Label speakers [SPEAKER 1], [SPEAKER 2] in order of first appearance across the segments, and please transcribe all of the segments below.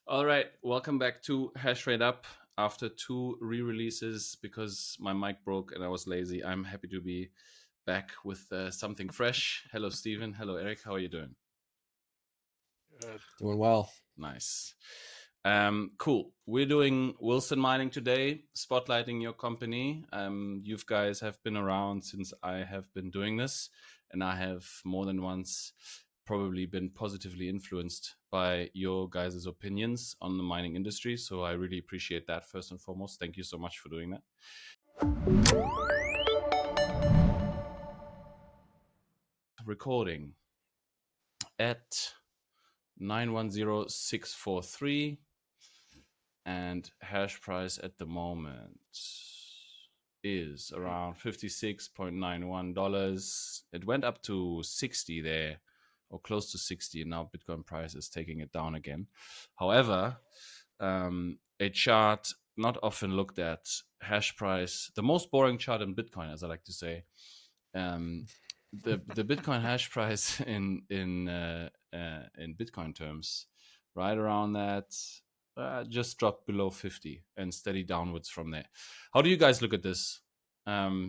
[SPEAKER 1] All right, welcome back to HashrateUp. After two re-releases because my mic broke and I was lazy, I'm happy to be back with something fresh. Hello, Steven. Hello, Eric. How are you doing?
[SPEAKER 2] Doing well.
[SPEAKER 1] Nice. Cool. We're doing Wilson mining today, spotlighting your company. You guys have been around since I have been doing this, and I have more than once probably been positively influenced by your guys' opinions on the mining industry. So I really appreciate that first and foremost. Thank you so much for doing that. Recording at 910643 and hash price at the moment is around $56.91. It went up to 60 there, or close to 60, and now Bitcoin price is taking it down again. However, a chart not often looked at, hash price, the most boring chart in Bitcoin, as I like to say. The Bitcoin hash price in Bitcoin terms, right around that, just dropped below 50 and steady downwards from there. How do you guys look at this?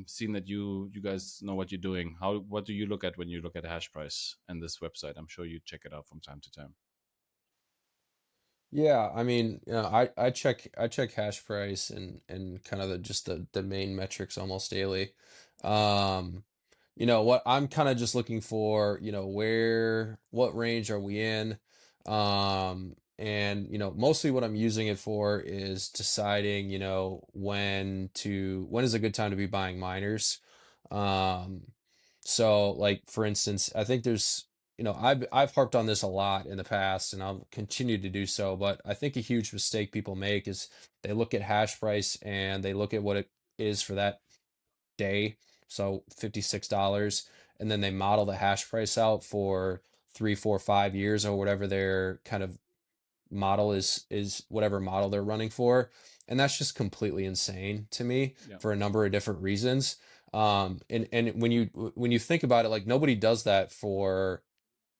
[SPEAKER 1] Seeing that you guys know what you're doing, what do you look at when you look at hash price and this website? I'm sure you check it out from time to time.
[SPEAKER 2] Yeah, I mean, I check hash price and kind of just the main metrics almost daily. Um, what I'm kind of just looking for, what range are we in? And mostly what I'm using it for is deciding, when is a good time to be buying miners. Um, so like for instance, I think there's I've harped on this a lot in the past and I'll continue to do so, but I think a huge mistake people make is they look at hash price and they look at what it is for that day, so $56, and then they model the hash price out for 3, 4, 5 years or whatever their kind of model is whatever model they're running for. And that's just completely insane to me
[SPEAKER 1] Yeah.
[SPEAKER 2] for a number of different reasons. And when you think about it, like nobody does that for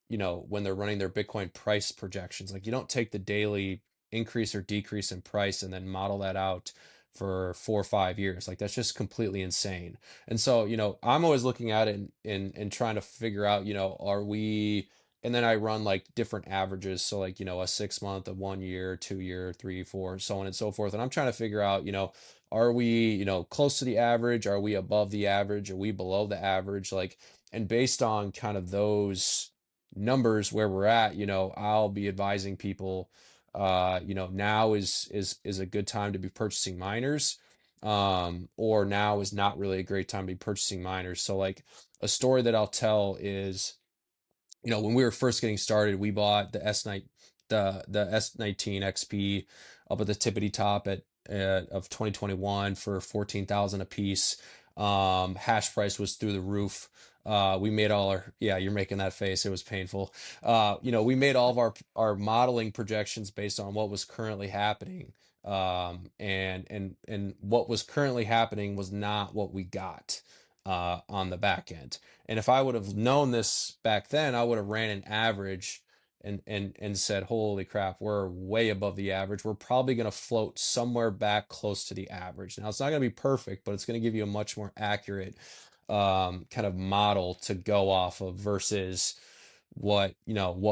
[SPEAKER 2] when they're running their Bitcoin price projections. Like you don't take the daily increase or decrease in price and then model that out for 4 or 5 years. Like that's just completely insane. And so, I'm always looking at it and trying to figure out, are we, and then I run like different averages. So like, a 6 month, a 1 year, 2 year, 3, 4, so on and so forth. And I'm trying to figure out, are we, close to the average? Are we above the average? Are we below the average? Like, and based on kind of those numbers where we're at, I'll be advising people, now is a good time to be purchasing miners, or now is not really a great time to be purchasing miners. So like a story that I'll tell is, when we were first getting started, we bought the S19 XP up at the tippity top of 2021 for 14,000 a piece. Hash price was through the roof. We made all our, yeah, you're making that face. It was painful. We made all of our modeling projections based on what was currently happening. And what was currently happening was not what we got on the back end. And if I would have known this back then, I would have ran an average and said, holy crap, we're way above the average. We're probably going to float somewhere back close to the average. Now, it's not going to be perfect, but it's going to give you a much more accurate kind of model to go off of versus what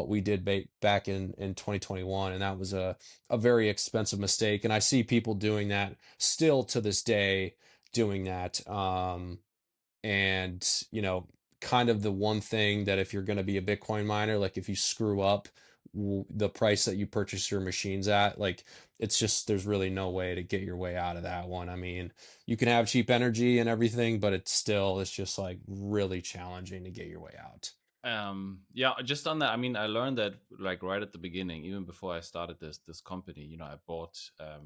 [SPEAKER 2] we did back in 2021. And that was a very expensive mistake. And I see people doing that still to this day, doing that. And kind of the one thing that if you're going to be a Bitcoin miner, like if you screw up the price that you purchase your machines at, like it's just there's really no way to get your way out of that one. I mean, you can have cheap energy and everything, but it's just like really challenging to get your way out.
[SPEAKER 1] Yeah, just on that, I mean, I learned that like right at the beginning, even before I started this company, I bought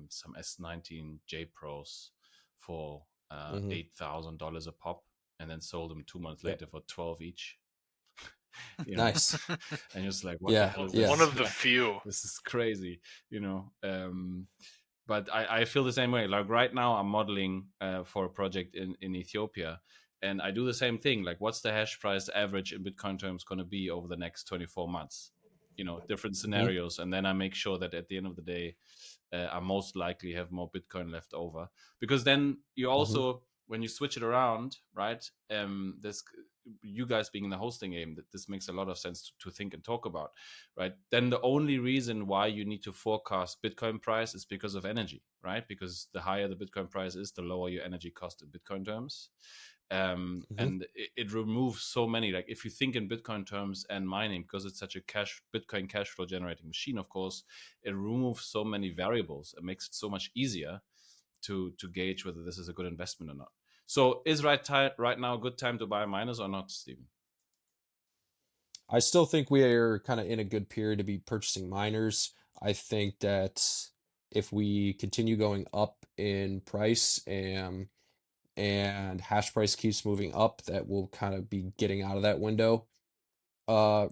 [SPEAKER 1] some S19 J Pros for
[SPEAKER 2] Hmm.
[SPEAKER 1] $8,000 a pop, and then sold them 2 months
[SPEAKER 2] Yep.
[SPEAKER 1] later for 12 each. you know
[SPEAKER 2] Nice.
[SPEAKER 1] and just like, what the
[SPEAKER 2] Yeah.
[SPEAKER 1] hell is
[SPEAKER 2] Yeah.
[SPEAKER 3] One
[SPEAKER 1] this?
[SPEAKER 3] of the few.
[SPEAKER 1] This is crazy. But I feel the same way. Like right now I'm modeling for a project in Ethiopia, and I do the same thing. Like, what's the hash price average in Bitcoin terms going to be over the next 24 months? different
[SPEAKER 2] Hmm.
[SPEAKER 1] scenarios, and then I make sure that at the end of the day, I most likely have more Bitcoin left over, because then you
[SPEAKER 2] Hmm.
[SPEAKER 1] also, when you switch it around, right? This, you guys being in the hosting game, that this makes a lot of sense to think and talk about, right? Then the only reason why you need to forecast Bitcoin price is because of energy, right? Because the higher the Bitcoin price is, the lower your energy cost in Bitcoin terms.
[SPEAKER 2] Hmm.
[SPEAKER 1] And it removes so many, like if you think in Bitcoin terms and mining, because it's such a Bitcoin cash flow generating machine, of course, it removes so many variables. It makes it so much easier to gauge whether this is a good investment or not. So is right now a good time to buy miners or not, Stephen?
[SPEAKER 2] I still think we are kind of in a good period to be purchasing miners. I think that if we continue going up in price and hash price keeps moving up, that we'll kind of be getting out of that window. Uh,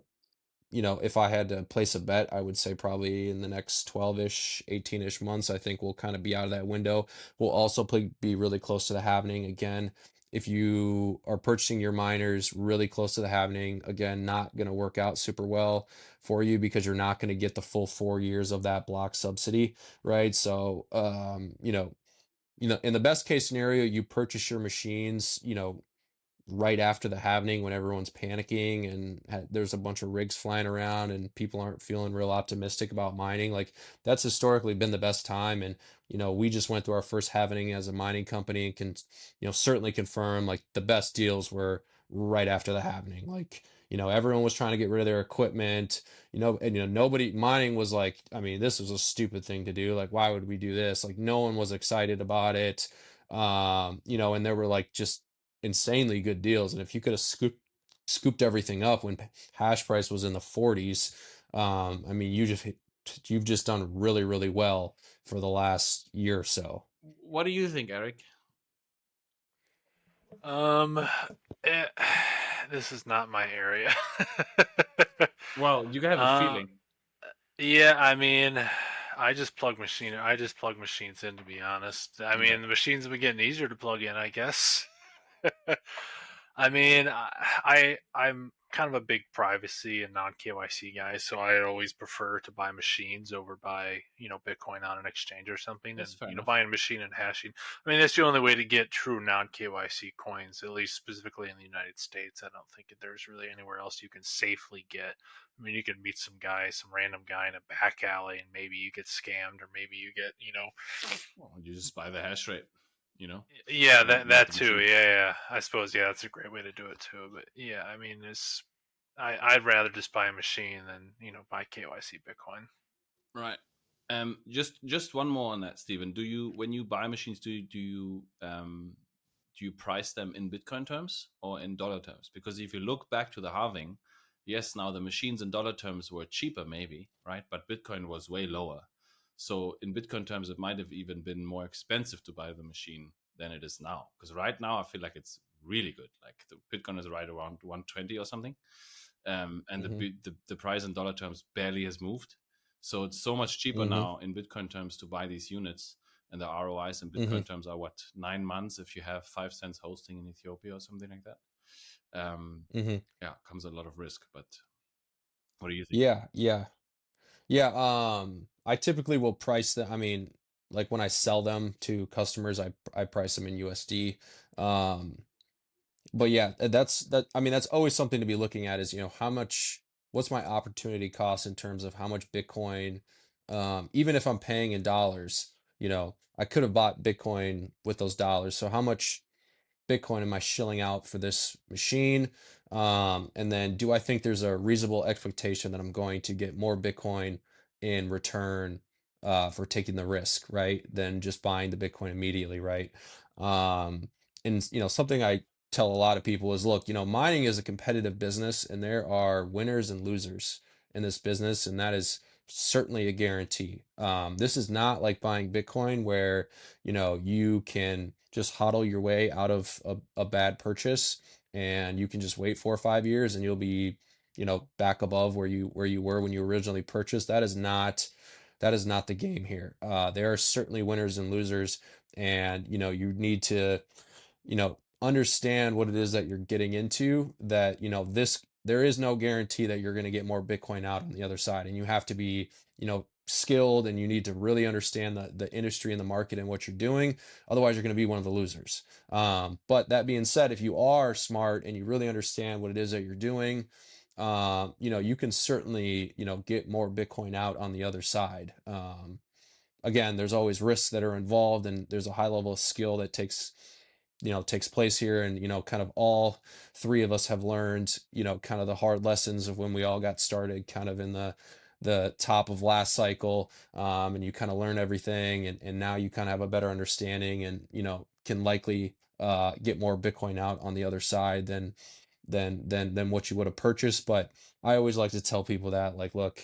[SPEAKER 2] if I had to place a bet, I would say probably in the next 12-ish, 18-ish months, I think we'll kind of be out of that window. We'll also be really close to the halving again. If you are purchasing your miners really close to the halving, again, not going to work out super well for you because you're not going to get the full 4 years of that block subsidy, right? So, in the best case scenario, you purchase your machines, right after the halving when everyone's panicking and there's a bunch of rigs flying around and people aren't feeling real optimistic about mining. Like that's historically been the best time. And, we just went through our first halving as a mining company and can, certainly confirm like the best deals were right after the halving. Like, everyone was trying to get rid of their equipment, and, nobody mining was like, I mean, this was a stupid thing to do. Like, why would we do this? Like, no one was excited about it. And there were like just insanely good deals. And if you could have scooped everything up when hash price was in the 40s, I mean, you've just done really, really well for the last year or so.
[SPEAKER 1] What do you think, Eric?
[SPEAKER 3] Um, eh, this is not my area.
[SPEAKER 1] Well, you can have a
[SPEAKER 3] uh,
[SPEAKER 1] feeling.
[SPEAKER 3] yeah, I mean, I just plug machines in, to be honest. I
[SPEAKER 1] Okay.
[SPEAKER 3] mean, the machines have been getting easier to plug in, I guess. I mean, I'm kind of a big privacy and non KYC guy, so I always prefer to buy machines over buy Bitcoin on an exchange or something,
[SPEAKER 1] That's
[SPEAKER 3] and
[SPEAKER 1] fair enough.
[SPEAKER 3] buying a machine and hashing. I mean, that's the only way to get true non KYC coins, at least specifically in the United States. I don't think there's really anywhere else you can safely get. I mean, you can meet some random guy in a back alley, and maybe you get scammed, or maybe you get
[SPEAKER 1] Well, you just buy the hash rate, you know,
[SPEAKER 3] yeah,
[SPEAKER 1] not
[SPEAKER 3] that
[SPEAKER 1] the
[SPEAKER 3] too.
[SPEAKER 1] machine.
[SPEAKER 3] Yeah. I suppose that's a great way to do it too. But yeah, I mean, I'd rather just buy a machine than buy KYC Bitcoin.
[SPEAKER 1] Right. Just one more on that, Stephen. Do you, when you buy machines, do you price them in Bitcoin terms or in dollar terms? Because if you look back to the halving, yes, now the machines in dollar terms were cheaper, maybe, right? But Bitcoin was way lower. So in Bitcoin terms, it might have even been more expensive to buy the machine than it is now. Because right now, I feel like it's really good. Like the Bitcoin is right around 120 or something, and
[SPEAKER 2] Hmm.
[SPEAKER 1] the price in dollar terms barely has moved. So it's so much cheaper
[SPEAKER 2] Hmm.
[SPEAKER 1] now in Bitcoin terms to buy these units, and the ROIs in
[SPEAKER 2] Hmm.
[SPEAKER 1] Bitcoin terms are what, 9 months if you have 5 cents hosting in Ethiopia or something like that.
[SPEAKER 2] Hmm.
[SPEAKER 1] Yeah, comes a lot of risk. But what do you think?
[SPEAKER 2] Yeah, yeah. Yeah, I typically will price them. I mean, like when I sell them to customers, I price them in USD. Um, but yeah, I mean, that's always something to be looking at is, what's my opportunity cost in terms of how much Bitcoin, even if I'm paying in dollars, I could have bought Bitcoin with those dollars. So how much Bitcoin am I shilling out for this machine? And then do I think there's a reasonable expectation that I'm going to get more Bitcoin in return for taking the risk, right? Than just buying the Bitcoin immediately, right? Um, and something I tell a lot of people is, look, mining is a competitive business, and there are winners and losers in this business, and that is certainly a guarantee. This is not like buying Bitcoin where you can just hodl your way out of a bad purchase and you can just wait 4 or 5 years and you'll be back above where you were when you originally purchased. That is not the game here. There are certainly winners and losers, and you need to understand what it is that you're getting into, that this there is no guarantee that you're going to get more Bitcoin out on the other side. And you have to be, skilled, and you need to really understand the industry and the market and what you're doing. Otherwise, you're going to be one of the losers. But that being said, if you are smart and you really understand what it is that you're doing, you can certainly, get more Bitcoin out on the other side. Again, there's always risks that are involved, and there's a high level of skill that takes place here. And kind of all three of us have learned kind of the hard lessons of when we all got started kind of in the top of last cycle. And you kind of learn everything, and now you kind of have a better understanding, and can likely get more Bitcoin out on the other side than what you would have purchased. But I always like to tell people that, like, look,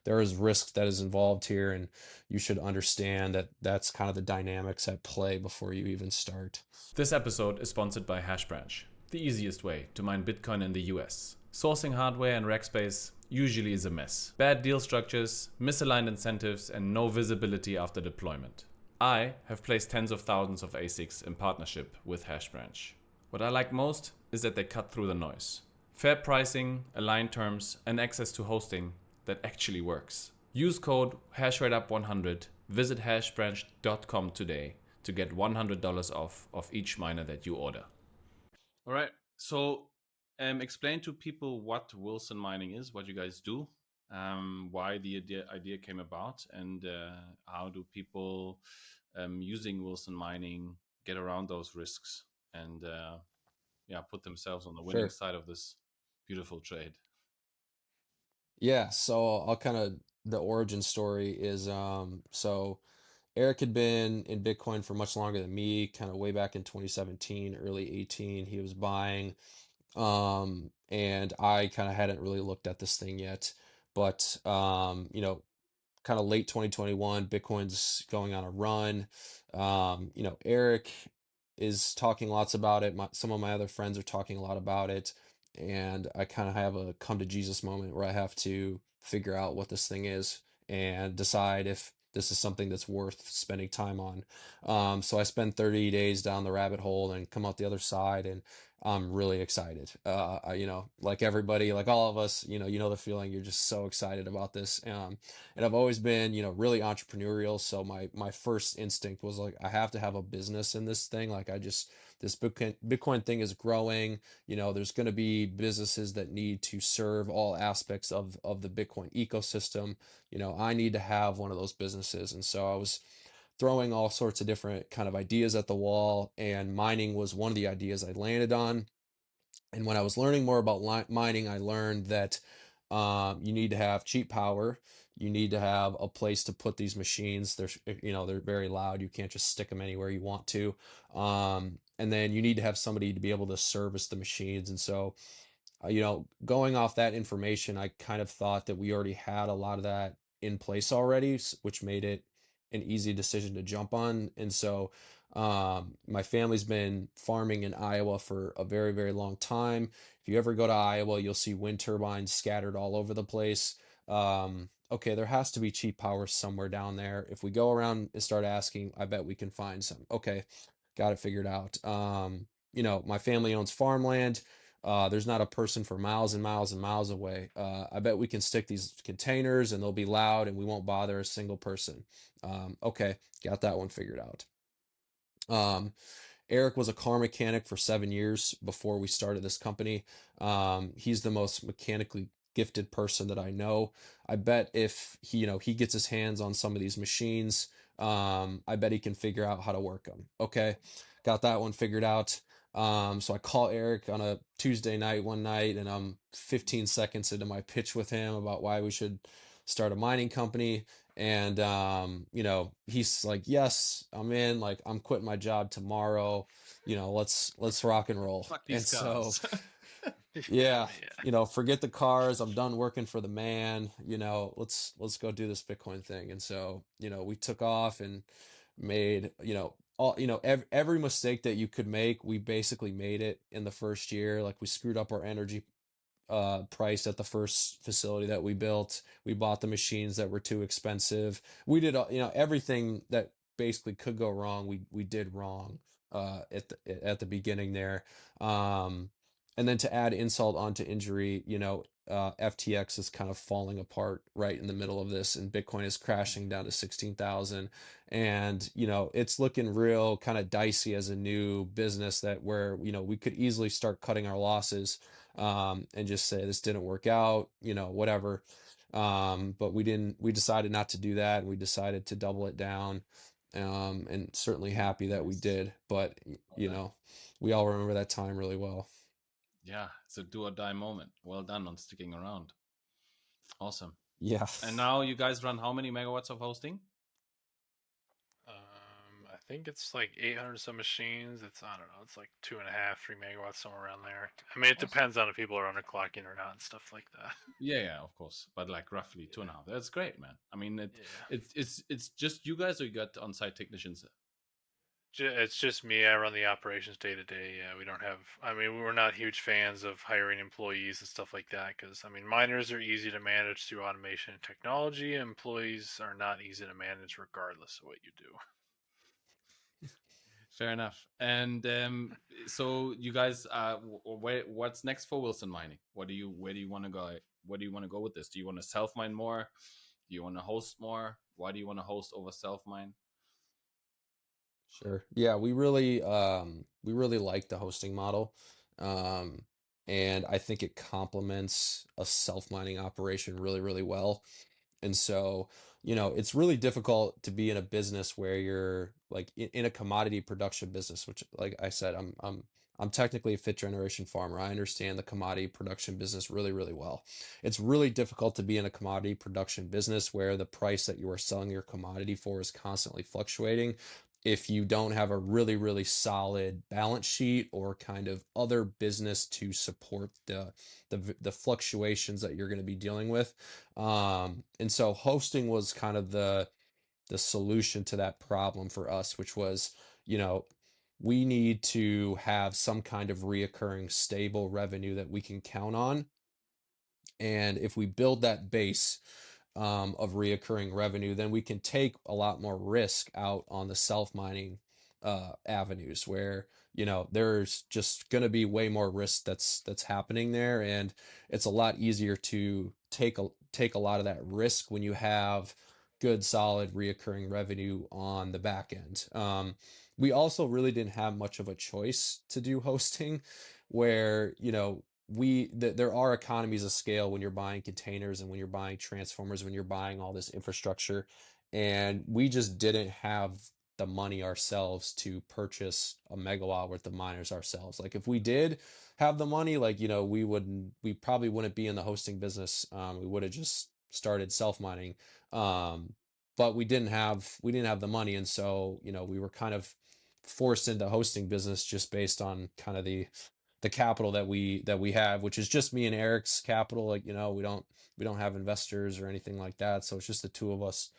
[SPEAKER 2] there is risk that is involved here, and you should understand that that's kind of the dynamics at play before you even start.
[SPEAKER 1] This episode is sponsored by Hashbranch, the easiest way to mine Bitcoin in the US. Sourcing hardware and rack space usually is a mess. Bad deal structures, misaligned incentives, and no visibility after deployment. I have placed tens of thousands of ASICs in partnership with Hashbranch. What I like most is that they cut through the noise. Fair pricing, aligned terms, and access to hosting that actually works. Use code HashrateUp100, visit hashbranch.com today to get $100 off of each miner that you order. All right, so explain to people what Wilson mining is, what you guys do, why the idea came about, and how do people using Wilson mining get around those risks and put themselves on the winning
[SPEAKER 2] Sure.
[SPEAKER 1] side of this beautiful trade.
[SPEAKER 2] Yeah, so I'll kind of the origin story is so Eric had been in Bitcoin for much longer than me, kind of way back in 2017, early 18. He was buying, and I kind of hadn't really looked at this thing yet. But kind of late 2021, Bitcoin's going on a run. Eric is talking lots about it. Some of my other friends are talking a lot about it. And I kind of have a come to Jesus moment where I have to figure out what this thing is and decide if this is something that's worth spending time on. So I spend 30 days down the rabbit hole and come out the other side, and I'm really excited. Like everybody, like all of us, the feeling. You're just so excited about this. And I've always been, really entrepreneurial. So my first instinct was like, I have to have a business in this thing. Like this Bitcoin thing is growing. There's going to be businesses that need to serve all aspects of the Bitcoin ecosystem. I need to have one of those businesses. And so I was throwing all sorts of different kind of ideas at the wall, and mining was one of the ideas I landed on. And when I was learning more about mining, I learned that you need to have cheap power. You need to have a place to put these machines. They're very loud. You can't just stick them anywhere you want to. And then you need to have somebody to be able to service the machines. And so going off that information, I kind of thought that we already had a lot of that in place already, which made it an easy decision to jump on. And so my family's been farming in Iowa for a very, very long time. If you ever go to Iowa, you'll see wind turbines scattered all over the place. Okay, there has to be cheap power somewhere down there. If we go around and start asking, I bet we can find some. Okay, got it figured out. My family owns farmland. There's not a person for miles and miles and miles away. I bet we can stick these containers and they'll be loud and we won't bother a single person. Okay, got that one figured out. Eric was a car mechanic for 7 years before we started this company. He's the most mechanically gifted person that I know. I bet if he gets his hands on some of these machines, I bet he can figure out how to work them. Okay, got that one figured out. So I call Eric on a Tuesday night one night, and I'm 15 seconds into my pitch with him about why we should start a mining company. And he's like, yes, I'm in. Like, I'm quitting my job tomorrow. Let's rock and roll.
[SPEAKER 1] Fuck these
[SPEAKER 2] And
[SPEAKER 1] cars.
[SPEAKER 2] so yeah, forget the cars. I'm done working for the man. Let's go do this Bitcoin thing. And so we took off and made all every mistake that you could make. We basically made it in the first year. Like, we screwed up our energy price at the first facility that we built. We bought the machines that were too expensive. We did everything that basically could go wrong. We did wrong at the beginning there. And then to add insult onto injury, FTX is kind of falling apart right in the middle of this, and Bitcoin is crashing down to 16,000. And, it's looking real kind of dicey as a new business that where, we could easily start cutting our losses, and just say this didn't work out, whatever. But we decided not to do that. We decided to double it down. And certainly happy that we did. But, we all remember that time really well.
[SPEAKER 1] Yeah, it's a do or die moment. Well done on sticking around. Awesome.
[SPEAKER 2] Yeah.
[SPEAKER 1] And now you guys run how many megawatts of hosting?
[SPEAKER 3] I think it's like 800 some machines. It's, I don't know, it's like 2.5, 3 megawatts, somewhere around there. I mean, it depends on if people are underclocking or not and stuff like that.
[SPEAKER 1] Yeah, of course, but like roughly 2.5. That's great, man. I mean,
[SPEAKER 3] Yeah.
[SPEAKER 1] it's just you guys, or you got on-site technicians?
[SPEAKER 3] It's just me. I run the operations day to day. Yeah, we don't have. I mean, we're not huge fans of hiring employees and stuff like that because, I mean, miners are easy to manage through automation and technology. Employees are not easy to manage regardless of what you do.
[SPEAKER 1] Fair enough. And so you guys, what's next for Wilson Mining? Where do you want to go? Where do you want to go with this? Do you want to self mine more? Do you want to host more? Why do you want to host over self mine?
[SPEAKER 2] Sure. Yeah, we really like the hosting model. Um, and I think it complements a self-mining operation really, really well. And so, it's really difficult to be in a business where you're like in a commodity production business, which, like I said, I'm technically a fifth generation farmer. I understand the commodity production business really, really well. It's really difficult to be in a commodity production business where the price that you are selling your commodity for is constantly fluctuating if you don't have a really, really solid balance sheet or kind of other business to support the fluctuations that you're going to be dealing with. And so hosting was kind of the solution to that problem for us, which was, we need to have some kind of reoccurring stable revenue that we can count on. And if we build that base of reoccurring revenue, then we can take a lot more risk out on the self mining avenues where there's just going to be way more risk that's happening there, and it's a lot easier to take a lot of that risk when you have good solid reoccurring revenue on the back end. We also really didn't have much of a choice to do hosting where there are economies of scale when you're buying containers and when you're buying transformers, when you're buying all this infrastructure, and we just didn't have the money ourselves to purchase a megawatt worth of miners ourselves. Like if we did have the money, like we probably wouldn't be in the hosting business. We would have just started self mining, but we didn't have the money, and so we were kind of forced into hosting business just based on kind of the capital that we have, which is just me and Eric's capital. Like, we don't have investors or anything like that. So it's just the two of us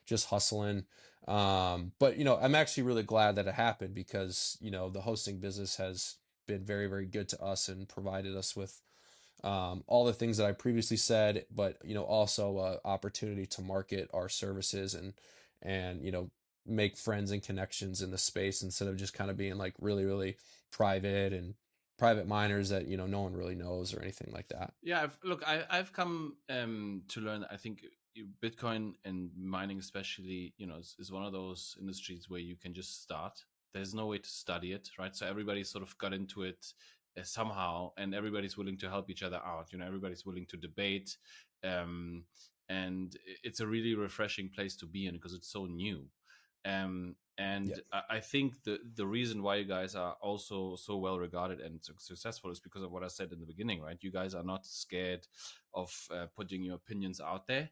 [SPEAKER 2] just hustling. But I'm actually really glad that it happened because, the hosting business has been very, very good to us and provided us with all the things that I previously said, but also opportunity to market our services and make friends and connections in the space instead of just kind of being like really, really private miners that no one really knows or anything like that.
[SPEAKER 1] Yeah, I've come to learn. I think Bitcoin and mining, especially, is one of those industries where you can just start. There's no way to study it, right? So everybody sort of got into it somehow, and everybody's willing to help each other out. Everybody's willing to debate, and it's a really refreshing place to be in because it's so new. And
[SPEAKER 2] Yep.
[SPEAKER 1] I think the reason why you guys are also so well regarded and successful is because of what I said in the beginning, right? You guys are not scared of putting your opinions out there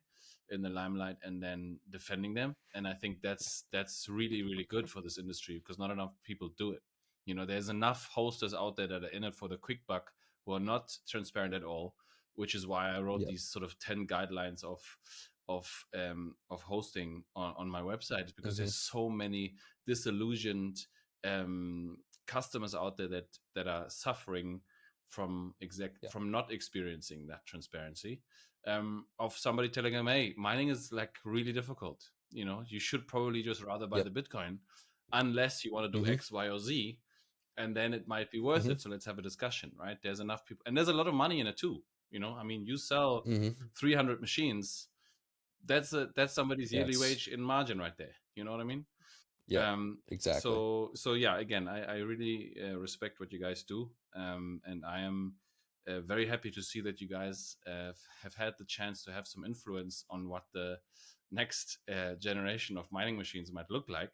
[SPEAKER 1] in the limelight and then defending them. And I think that's really, really good for this industry because not enough people do it. There's enough hosters out there that are in it for the quick buck who are not transparent at all, which is why I wrote
[SPEAKER 2] Yep.
[SPEAKER 1] these sort of 10 guidelines of hosting on my website, because
[SPEAKER 2] Mm-hmm.
[SPEAKER 1] there's so many disillusioned customers out there that are suffering from
[SPEAKER 2] Yep.
[SPEAKER 1] from not experiencing that transparency, of somebody telling them, hey, mining is like really difficult. You should probably just rather buy
[SPEAKER 2] Yep.
[SPEAKER 1] the Bitcoin unless you want to do
[SPEAKER 2] Mm-hmm.
[SPEAKER 1] X, Y, or Z. and then it might be worth
[SPEAKER 2] Mm-hmm.
[SPEAKER 1] it. So let's have a discussion, right? There's enough people, and there's a lot of money in it too. I mean, you sell
[SPEAKER 2] Mm-hmm.
[SPEAKER 1] 300 machines. That's somebody's
[SPEAKER 2] Yeah,
[SPEAKER 1] yearly
[SPEAKER 2] it's
[SPEAKER 1] wage in margin right there. You know what I mean?
[SPEAKER 2] yeah, exactly.
[SPEAKER 1] So yeah, again, I really respect what you guys do, and I am very happy to see that you guys have had the chance to have some influence on what the next generation of mining machines might look like.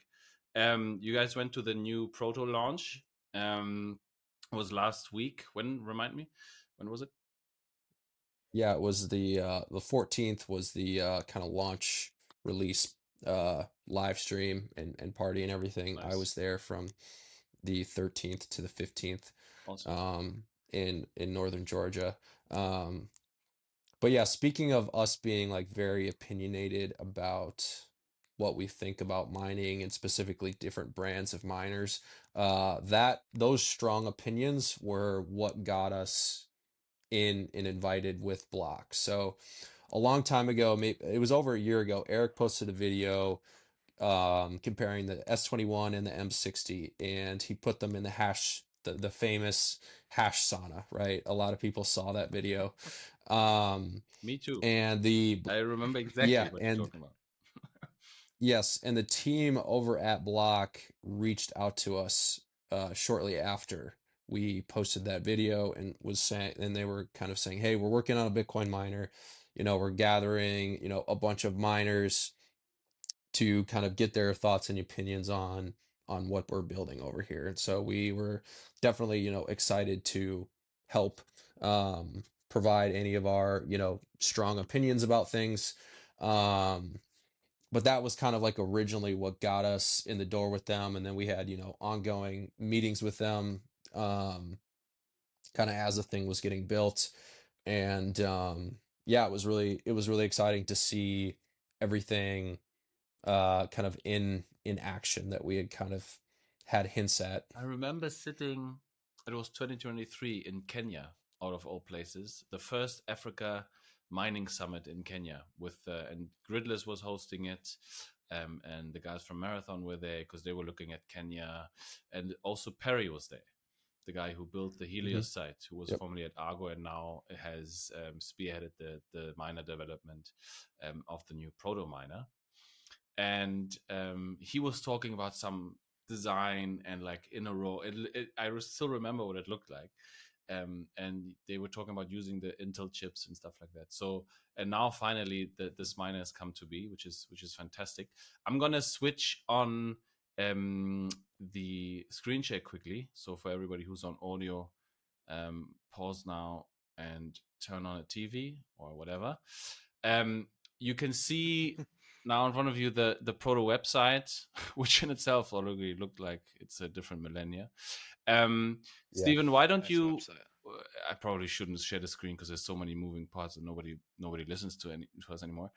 [SPEAKER 1] You guys went to the new Proto launch. It was last week. Remind me, when was it?
[SPEAKER 2] Yeah, it was the 14th was the kind of launch release live stream and party and everything. I
[SPEAKER 1] Nice,
[SPEAKER 2] was there from the 13th to the 15th
[SPEAKER 1] awesome.
[SPEAKER 2] um in northern Georgia. Um but yeah, speaking of us being like very opinionated about what we think about mining and specifically different brands of miners, that those strong opinions were what got us in and invited with Block. So a long time ago, maybe it was over a year ago, Eric posted a video comparing the S21 and the M60, and he put them in the famous hash sauna, right? A lot of people saw that video. Um,
[SPEAKER 1] Me too.
[SPEAKER 2] and the
[SPEAKER 1] I remember exactly
[SPEAKER 2] yeah,
[SPEAKER 1] what you're
[SPEAKER 2] and
[SPEAKER 1] talking about.
[SPEAKER 2] yes, and the team over at Block reached out to us shortly after we posted that video and was saying, and they were kind of saying, "Hey, we're working on a Bitcoin miner. We're gathering, a bunch of miners to kind of get their thoughts and opinions on what we're building over here." And so we were definitely, excited to help provide any of our, strong opinions about things. Um, but that was kind of like originally what got us in the door with them, and then we had ongoing meetings with them, kind of as the thing was getting built. And yeah, it was really exciting to see everything kind of in action that we had kind of had hints at.
[SPEAKER 1] I remember sitting, it was 2023 in Kenya, out of all places, the first Africa mining summit in Kenya and Gridless was hosting it. And the guys from Marathon were there because they were looking at Kenya. And also Perry was there, the guy who built the
[SPEAKER 2] Hmm.
[SPEAKER 1] Helios site, who was
[SPEAKER 2] Yep.
[SPEAKER 1] formerly at Argo and now has spearheaded the miner development of the new Proto Miner. And he was talking about some design and like in a row. I still remember what it looked like. And they were talking about using the Intel chips and stuff like that. So, and now finally this miner has come to be, which is fantastic. I'm gonna switch on the screen share quickly. So for everybody who's on audio, pause now and turn on a TV or whatever. You can see now in front of you the Proto website, which in itself already looked like it's a different millennia.
[SPEAKER 2] Yeah.
[SPEAKER 1] Stephen, why don't
[SPEAKER 3] Nice
[SPEAKER 1] you?
[SPEAKER 3] website.
[SPEAKER 1] I probably shouldn't share the screen because there's so many moving parts and nobody listens to us anymore.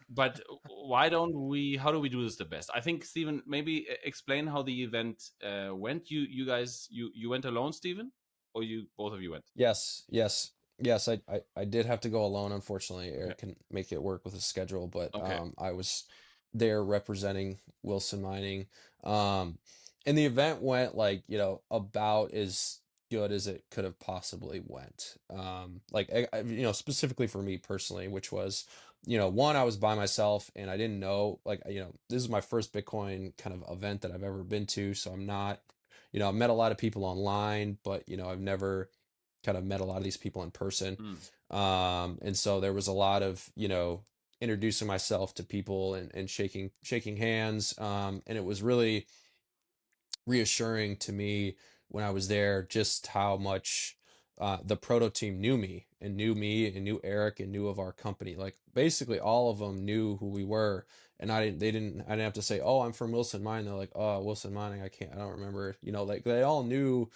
[SPEAKER 1] But why don't we? How do we do this the best? I think Stephen, maybe explain how the event went. You guys you went alone, Stephen, or you both of you went?
[SPEAKER 2] Yes. I did have to go alone, unfortunately.
[SPEAKER 1] Okay.
[SPEAKER 2] Eric can make it work with his schedule, but
[SPEAKER 1] Okay.
[SPEAKER 2] I was there representing Wilson Mining. And the event went like, about as good as it could have possibly went. Like specifically for me personally, which was, one, I was by myself and I didn't know, like, this is my first Bitcoin kind of event that I've ever been to, so I'm not, I've met a lot of people online, but I've never kind of met a lot of these people in person.
[SPEAKER 1] Hmm.
[SPEAKER 2] And so there was a lot of, introducing myself to people and shaking hands. And it was really reassuring to me when I was there just how much the proto team knew me and knew Eric and knew of our company. Like basically all of them knew who we were. And I didn't have to say, "Oh, I'm from Wilson Mining." They're like, "Oh, Wilson Mining, I don't remember." Like they all knew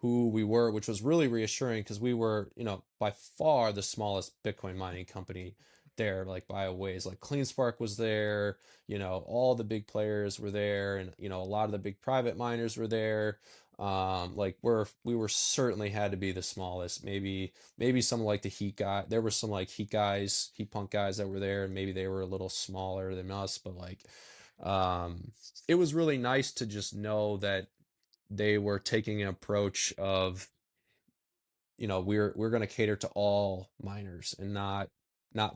[SPEAKER 2] who we were, which was really reassuring because we were, by far the smallest Bitcoin mining company there, like by a ways. Like CleanSpark was there, all the big players were there, and a lot of the big private miners were there. Like we were certainly had to be the smallest. Maybe some like the Heat guy. There were some like Heat Punk guys that were there, and maybe they were a little smaller than us, but like, it was really nice to just know that they were taking an approach of, we're going to cater to all miners and not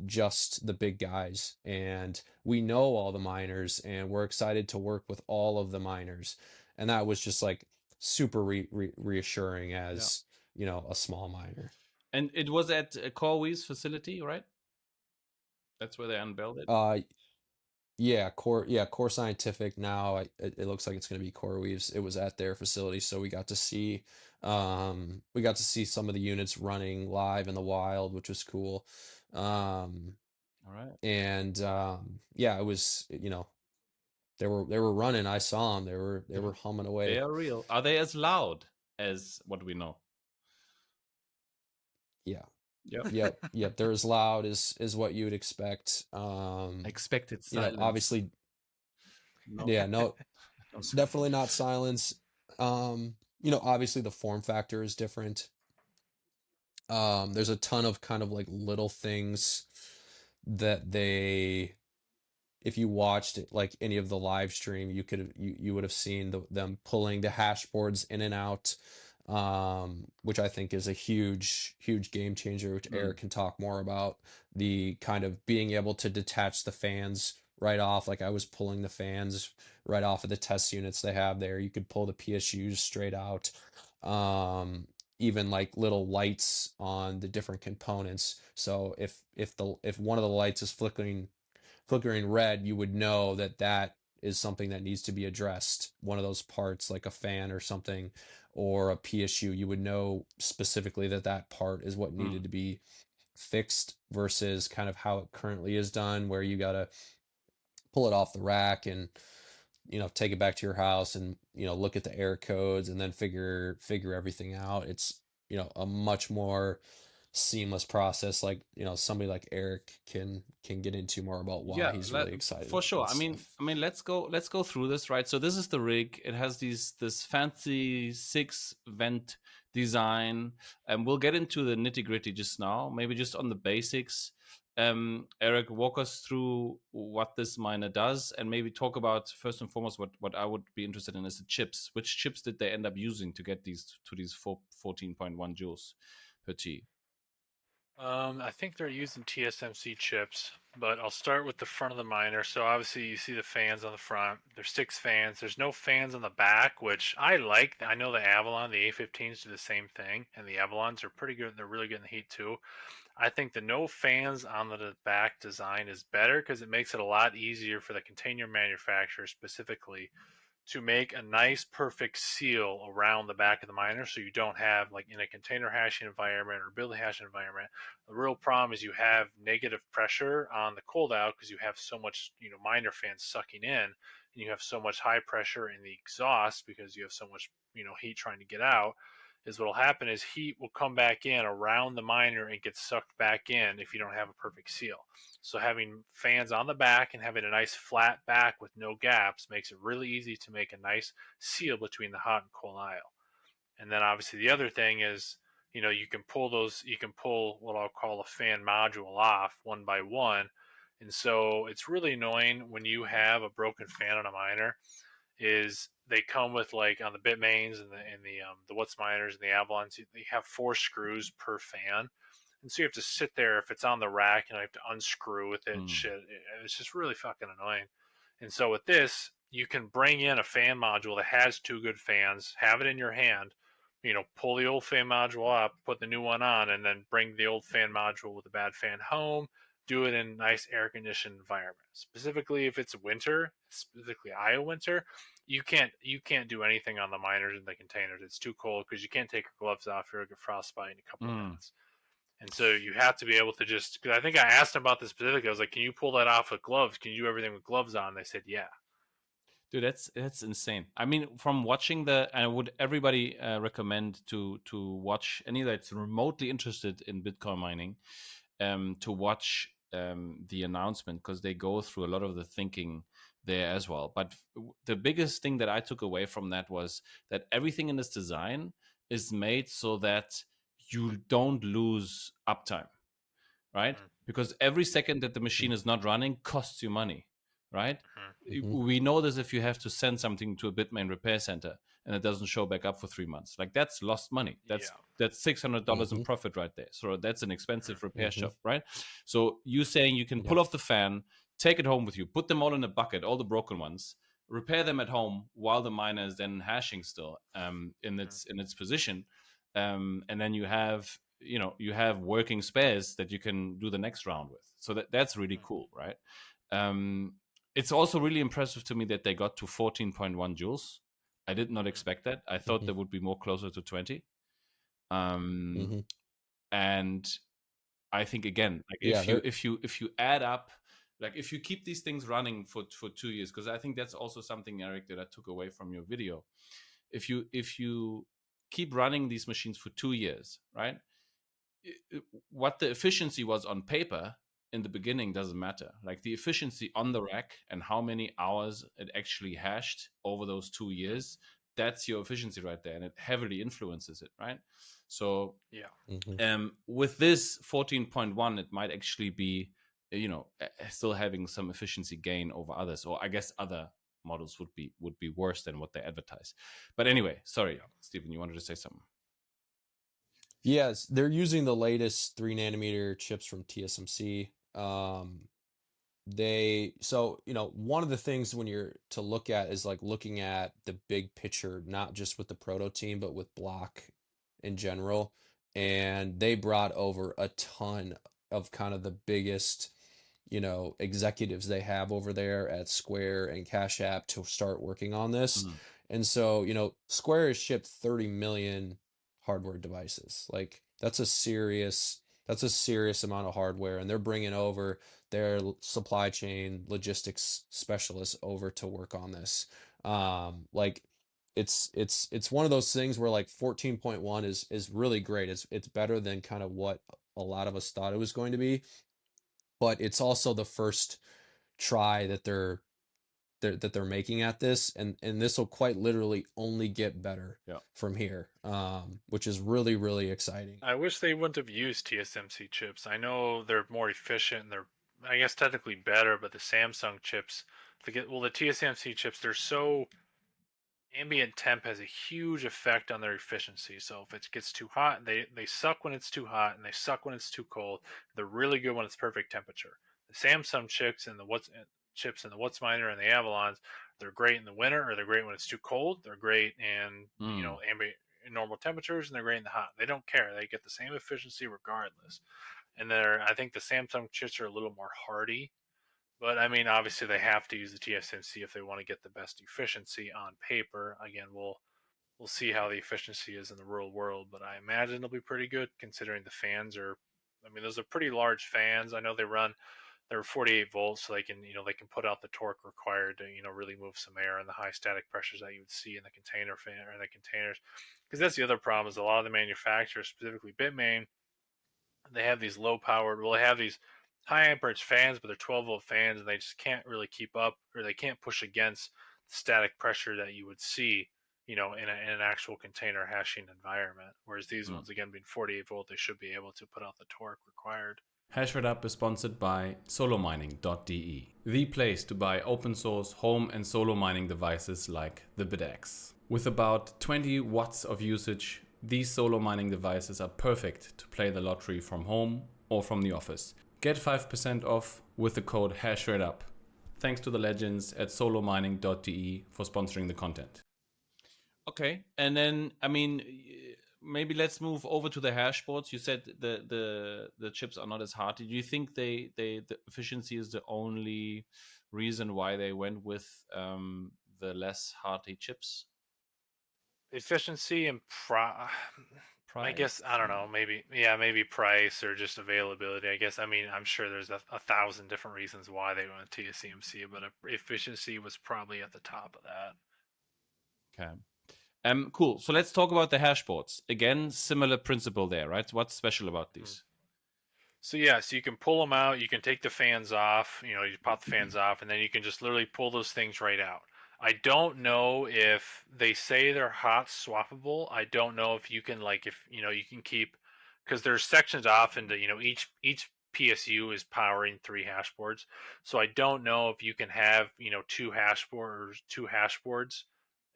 [SPEAKER 2] just the big guys. And we know all the miners, and we're excited to work with all of the miners. And that was just like super reassuring as, a small miner.
[SPEAKER 1] And it was at CoreWeave's facility, right? That's where they unveiled it.
[SPEAKER 2] Core Scientific now. It looks like it's going to be CoreWeave's. It was at their facility, so we got to see some of the units running live in the wild, which was cool.
[SPEAKER 1] All right.
[SPEAKER 2] And it was, they were running. I saw them. They were humming away.
[SPEAKER 1] They are real. Are they as loud as what we know?
[SPEAKER 2] Yeah.
[SPEAKER 1] Yep.
[SPEAKER 2] Yep. They're as loud as what you would expect.
[SPEAKER 1] Expected silence.
[SPEAKER 2] Obviously.
[SPEAKER 1] No.
[SPEAKER 2] Yeah. No. It's definitely not silence. Obviously the form factor is different. There's a ton of kind of like little things that if you watched it, like any of the live stream, you would have seen them pulling the hashboards in and out, which I think is a huge game changer, which Eric can talk more about. The kind of being able to detach the fans right off, like I was pulling the fans right off of the test units they have there. You could pull the PSUs straight out. Even like little lights on the different components. So if one of the lights is flickering red, you would know that is something that needs to be addressed. One of those parts, like a fan or something, or a PSU, you would know specifically that part is what needed to be fixed, versus kind of how it currently is done, where you got to pull it off the rack and take it back to your house and look at the error codes and then figure everything out. It's a much more seamless process. Like somebody like Eric can get into more about why he's really excited
[SPEAKER 1] for sure.
[SPEAKER 2] I
[SPEAKER 1] mean let's go through this, right? So this is the rig. It has this fancy 6 vent design, and we'll get into the nitty-gritty just now, maybe just on the basics. Eric, walk us through what this miner does, and maybe talk about first and foremost what I would be interested in is the chips. Which chips did they end up using to get these 14.1 joules per T?
[SPEAKER 3] I think they're using TSMC chips, but I'll start with the front of the miner. So obviously you see the fans on the front. There's 6 fans. There's no fans on the back, which I like. I know the Avalon, the A15s do the same thing, and the Avalons are pretty good. They're really good in the heat too. I think the no fans on the back design is better because it makes it a lot easier for the container manufacturer specifically to make a nice perfect seal around the back of the miner, so you don't have, like in a container hashing environment or build hashing environment, the real problem is you have negative pressure on the cold out because you have so much miner fans sucking in, and you have so much high pressure in the exhaust because you have so much heat trying to get out. Is what will happen is heat will come back in around the miner and get sucked back in if you don't have a perfect seal. So having fans on the back and having a nice flat back with no gaps makes it really easy to make a nice seal between the hot and cold aisle. And then obviously the other thing is, you can pull what I'll call a fan module off one by one. And so it's really annoying when you have a broken fan on a miner, is they come with, like on the Bitmains and the What's Miners and the Avalons, they have 4 screws per fan. And so you have to sit there if it's on the rack, and I have to unscrew with it and shit. It's just really fucking annoying. And so with this, you can bring in a fan module that has 2 good fans, have it in your hand, pull the old fan module up, put the new one on, and then bring the old fan module with a bad fan home. Do it in a nice air conditioned environment. Specifically, if it's winter, specifically Iowa winter, you can't do anything on the miners and the containers. It's too cold because you can't take your gloves off. You're gonna get frostbite in a couple of minutes. And so you have to be able to just, because I think I asked them about this specifically. I was like, can you pull that off with gloves? Can you do everything with gloves on? They said, yeah.
[SPEAKER 1] Dude, that's insane. I mean, from watching I would everybody recommend to watch any that's remotely interested in Bitcoin mining, to watch the announcement, because they go through a lot of the thinking there as well. But the biggest thing that I took away from that was that everything in this design is made so that you don't lose uptime, right? Because every second that the machine is not running costs you money, right? We know this if you have to send something to a Bitmain repair center. and it doesn't show back up for 3 months. Like, that's lost money. That's $600 in
[SPEAKER 2] Mhm.
[SPEAKER 1] profit right there. So that's an expensive repair
[SPEAKER 2] Mhm.
[SPEAKER 1] shop, right? So you saying you can pull
[SPEAKER 2] Yep.
[SPEAKER 1] off the fan, take it home with you, put them all in a bucket, all the broken ones, repair them at home while the miner is then hashing still in its position, and then you have working spares that you can do the next round with. So that's really cool, right? It's also really impressive to me that they got to 14.1 joules. I did not expect that. I thought
[SPEAKER 2] Mhm.
[SPEAKER 1] they would be more closer to 20.
[SPEAKER 2] Mhm.
[SPEAKER 1] And I think, again, like,
[SPEAKER 2] Yeah, they're
[SPEAKER 1] if you add up, like, if you keep these things running for 2 years, because I think that's also something, Eric, that I took away from your video. If you keep running these machines for 2 years, right? What the efficiency was on paper in the beginning doesn't matter. Like, the efficiency on the rack and how many hours it actually hashed over those 2 years, that's your efficiency right there, and it heavily influences it, right? So
[SPEAKER 3] Yeah.
[SPEAKER 1] with this 14.1, it might actually be still having some efficiency gain over others, or I guess other models would be worse than what they advertise. But anyway, sorry, Stephen, you wanted to say something.
[SPEAKER 2] Yes, they're using the latest 3 nanometer chips from TSMC. One of the things when you're to look at is like looking at the big picture, not just with the Proto team, but with Block in general. And they brought over a ton of kind of the biggest, executives they have over there at Square and Cash App to start working on this.
[SPEAKER 1] Mm.
[SPEAKER 2] And so, Square has shipped 30 million hardware devices. Like, that's a serious amount of hardware, and they're bringing over their supply chain logistics specialists over to work on this. Like, it's one of those things where, like, 14.1 is really great. It's better than kind of what a lot of us thought it was going to be, but it's also the first try that they're making at this, and this will quite literally only get better
[SPEAKER 1] Yeah.
[SPEAKER 2] from here, which is really, really exciting.
[SPEAKER 3] I wish they wouldn't have used TSMC chips. I know they're more efficient and they're, I guess, technically better, but the Samsung chips, the TSMC chips, they're so ambient temp has a huge effect on their efficiency. So if it gets too hot, they suck when it's too hot, and they suck when it's too cold. They're really good when it's perfect temperature. The Samsung chips and the What's Miner and the Avalons, they're great in the winter, or they're great when it's too cold. They're great in ambient normal temperatures, and they're great in the hot. They don't care. They get the same efficiency regardless. And I think the Samsung chips are a little more hardy, but I mean, obviously, they have to use the TSMC if they want to get the best efficiency on paper. Again, we'll see how the efficiency is in the real world, but I imagine it'll be pretty good considering the fans are. I mean, those are pretty large fans. I know they're 48 volts, so they can put out the torque required to really move some air and the high static pressures that you would see in the container fan or in the containers. Because that's the other problem is a lot of the manufacturers, specifically Bitmain, they have these they have these high amperage fans, but they're 12-volt fans, and they just can't really keep up, or they can't push against the static pressure that you would see, in an actual container hashing environment. Whereas these ones, again, being 48 volt, they should be able to put out the torque required.
[SPEAKER 1] HashrateUp is sponsored by solomining.de, the place to buy open source home and solo mining devices like the BitX. With about 20 watts of usage, these solo mining devices are perfect to play the lottery from home or from the office. Get 5% off with the code HashrateUp. Thanks to the legends at solomining.de for sponsoring the content. Okay, and then, I mean, maybe let's move over to the hashboards. You said the chips are not as hard. Do you think the efficiency is the only reason why they went with the less hardy chips?
[SPEAKER 3] Efficiency and I guess,
[SPEAKER 1] Price.
[SPEAKER 3] I don't know, maybe price or just availability. I guess, I mean, I'm sure there's a thousand different reasons why they went to TSMC, but efficiency was probably at the top of that.
[SPEAKER 1] Okay. Cool. So let's talk about the hashboards. Again, similar principle there, right? What's special about these?
[SPEAKER 3] So yeah, so you can pull them out, you can take the fans off, you pop the fans off, and then you can just literally pull those things right out. I don't know if they say they're hot swappable. I don't know if you can, like, if you can keep, because there's sections off into each PSU is powering 3 hashboards. So I don't know if you can have two hashboards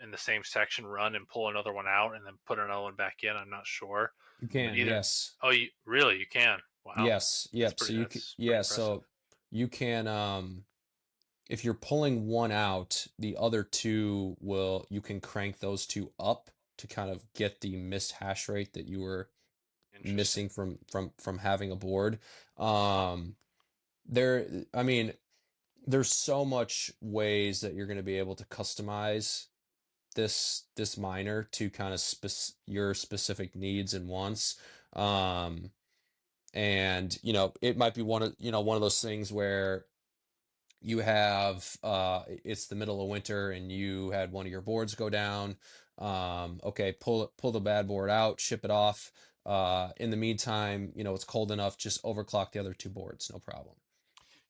[SPEAKER 3] in the same section run and pull another one out and then put another one back in? I'm not sure.
[SPEAKER 2] You
[SPEAKER 3] But
[SPEAKER 2] can,
[SPEAKER 3] either.
[SPEAKER 2] yes.
[SPEAKER 3] Oh, you really? You can. Wow.
[SPEAKER 2] Yes, yep. So
[SPEAKER 3] That's pretty
[SPEAKER 2] yeah,
[SPEAKER 3] impressive.
[SPEAKER 2] so you can if you're pulling one out, the other two will you can crank those two up to kind of get the missed hash rate that you were
[SPEAKER 3] Interesting.
[SPEAKER 2] missing from having a board.
[SPEAKER 3] Huh.
[SPEAKER 2] There, I mean, there's so much ways that you're going to be able to customize this miner to kind of your specific needs and wants. Um, and it might be one of those things where you have it's the middle of winter and you had one of your boards go down. Okay, pull the bad board out, ship it off. In the meantime, it's cold enough, just overclock the other two boards, no problem.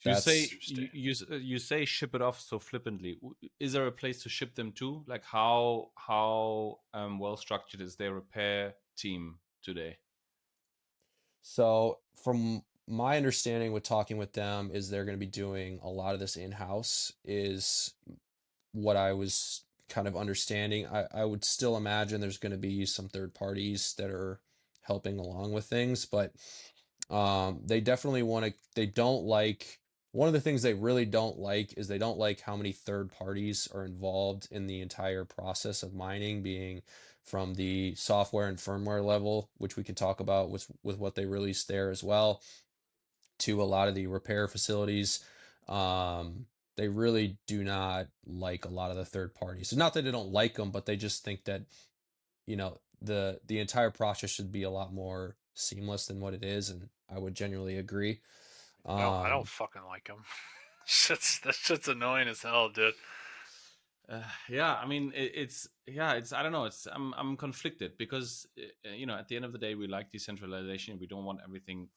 [SPEAKER 1] You
[SPEAKER 2] That's
[SPEAKER 1] say
[SPEAKER 3] Interesting.
[SPEAKER 1] you say ship it off so flippantly. Is there a place to ship them to? Like how well structured is their repair team today?
[SPEAKER 2] So from my understanding with talking with them is they're going to be doing a lot of this in-house is what I was kind of understanding. I would still imagine there's going to be some third parties that are helping along with things, but they definitely they don't like, one of the things they really don't like is they don't like how many third parties are involved in the entire process of mining, being from the software and firmware level, which we can talk about with what they released there as well, to a lot of the repair facilities. They really do not like a lot of the third parties. Not that they don't like them, but they just think that the entire process should be a lot more seamless than what it is, and I would genuinely agree.
[SPEAKER 3] I don't
[SPEAKER 2] Um,
[SPEAKER 3] fucking like them. That shit's annoying as hell, dude.
[SPEAKER 1] Yeah, I mean it's I don't know, it's I'm conflicted because at the end of the day we like decentralization. We don't want everything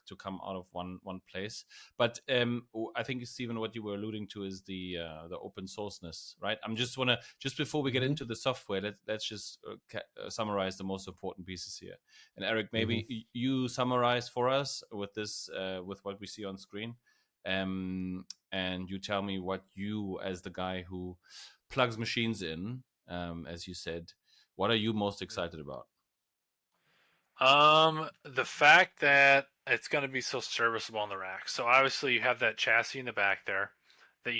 [SPEAKER 1] to come out of one place. But I think, Stephen, what you were alluding to is the open sourceness, right? I'm just wanna just before we get
[SPEAKER 2] mhm,
[SPEAKER 1] into the software, let's just summarize the most important pieces here. And Eric,
[SPEAKER 2] mhm.
[SPEAKER 1] maybe you summarize for us with this with what we see on screen. And you tell me what you, as the guy who plugs machines in, as you said, what are you most excited about?
[SPEAKER 3] The fact that it's going to be so serviceable on the rack. So obviously you have that chassis in the back there that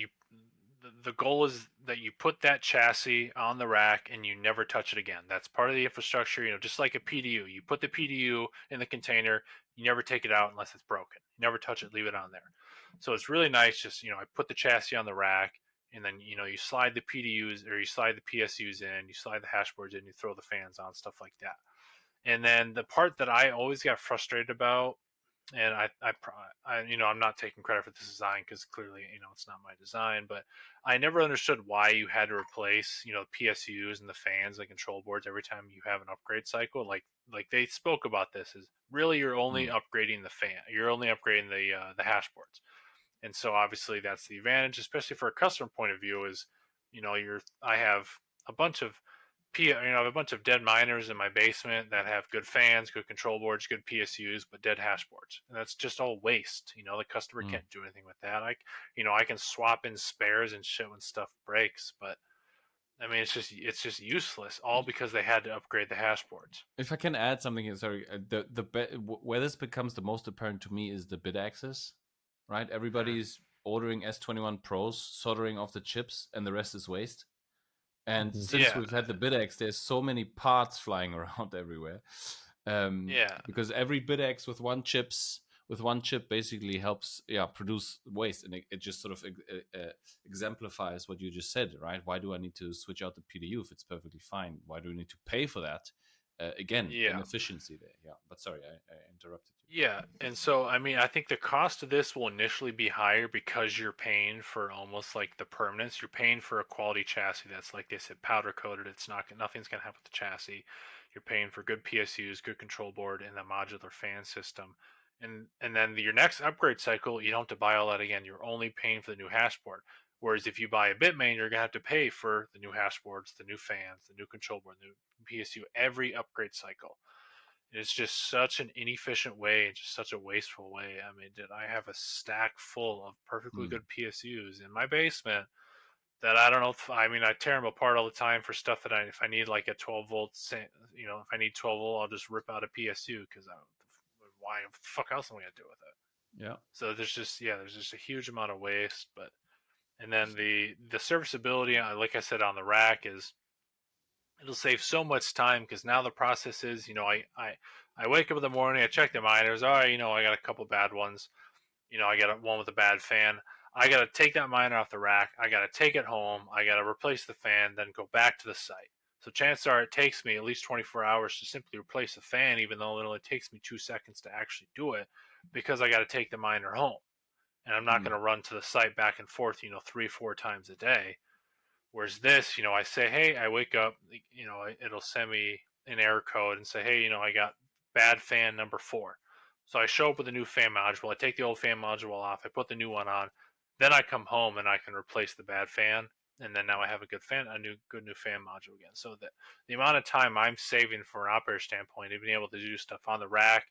[SPEAKER 3] the goal is that you put that chassis on the rack and you never touch it again. That's part of the infrastructure, just like a PDU. You put the PDU in the container, you never take it out unless it's broken. You never touch it, leave it on there. So it's really nice. Just, I put the chassis on the rack and then, you slide the PDUs or you slide the PSUs in, you slide the hashboards in, you throw the fans on, stuff like that. And then the part that I always got frustrated about, and I'm not taking credit for this design because clearly, it's not my design, but I never understood why you had to replace, PSUs and the fans and control boards every time you have an upgrade cycle. Like they spoke about this is really you're only
[SPEAKER 1] Mm.
[SPEAKER 3] upgrading the fan, you're only upgrading the hashboards, and so obviously that's the advantage, especially for a customer point of view. Is I have a bunch of I have a bunch of dead miners in my basement that have good fans, good control boards, good PSUs, but dead hash boards, and that's just all waste. The customer
[SPEAKER 1] Mm.
[SPEAKER 3] can't do anything with that. I can swap in spares and shit when stuff breaks, but I mean, it's just useless, all because they had to upgrade the hash boards.
[SPEAKER 1] If I can add something here, sorry, where this becomes the most apparent to me is the bit access, right?
[SPEAKER 3] Hmm.
[SPEAKER 1] Everybody's ordering S21 Pros, soldering off the chips, and the rest is waste. And
[SPEAKER 2] Mhm.
[SPEAKER 1] since
[SPEAKER 3] Yeah,
[SPEAKER 1] we've had the BitX, there's so many parts flying around everywhere.
[SPEAKER 3] yeah,
[SPEAKER 1] Because every BitX with one chip basically helps, produce waste, and it just sort of exemplifies what you just said, right? Why do I need to switch out the PDU if it's perfectly fine? Why do we need to pay for that? Again,
[SPEAKER 3] yeah.
[SPEAKER 1] inefficiency there. Yeah, but sorry, I interrupted you.
[SPEAKER 3] Yeah, and so I mean, I think the cost of this will initially be higher because you're paying for almost like the permanence. You're paying for a quality chassis that's, like they said, powder coated. It's not nothing's gonna happen with the chassis. You're paying for good PSUs, good control board, and the modular fan system. And then your next upgrade cycle, you don't have to buy all that again. You're only paying for the new hash board. Whereas if you buy a Bitmain, you're gonna have to pay for the new hash boards, the new fans, the new control board, the new PSU every upgrade cycle. It's just such an inefficient way, just such a wasteful way. I mean, I have a stack full of perfectly
[SPEAKER 1] Hmm.
[SPEAKER 3] good PSUs in my basement that I don't know. I mean, I tear them apart all the time for stuff that if I need like a 12 volt, if I need 12 volt, I'll just rip out a PSU because why the fuck else am I gonna do with it?
[SPEAKER 1] Yeah.
[SPEAKER 3] So there's just a huge amount of waste. But and then the serviceability, like I said, on the rack it'll save so much time because now the process is, I wake up in the morning, I check the miners. All right, I got a couple bad ones. I got one with a bad fan. I got to take that miner off the rack. I got to take it home. I got to replace the fan, then go back to the site. So chances are it takes me at least 24 hours to simply replace the fan, even though it only takes me 2 seconds to actually do it, because I got to take the miner home. And I'm not going to run to the site back and forth, 3-4 times a day. Whereas this, I say, hey, I wake up, it'll send me an error code and say, hey, I got bad fan number 4. So I show up with a new fan module. I take the old fan module off. I put the new one on. Then I come home and I can replace the bad fan. And then now I have a good new fan module again. So the amount of time I'm saving from an operator standpoint of being able to do stuff on the rack,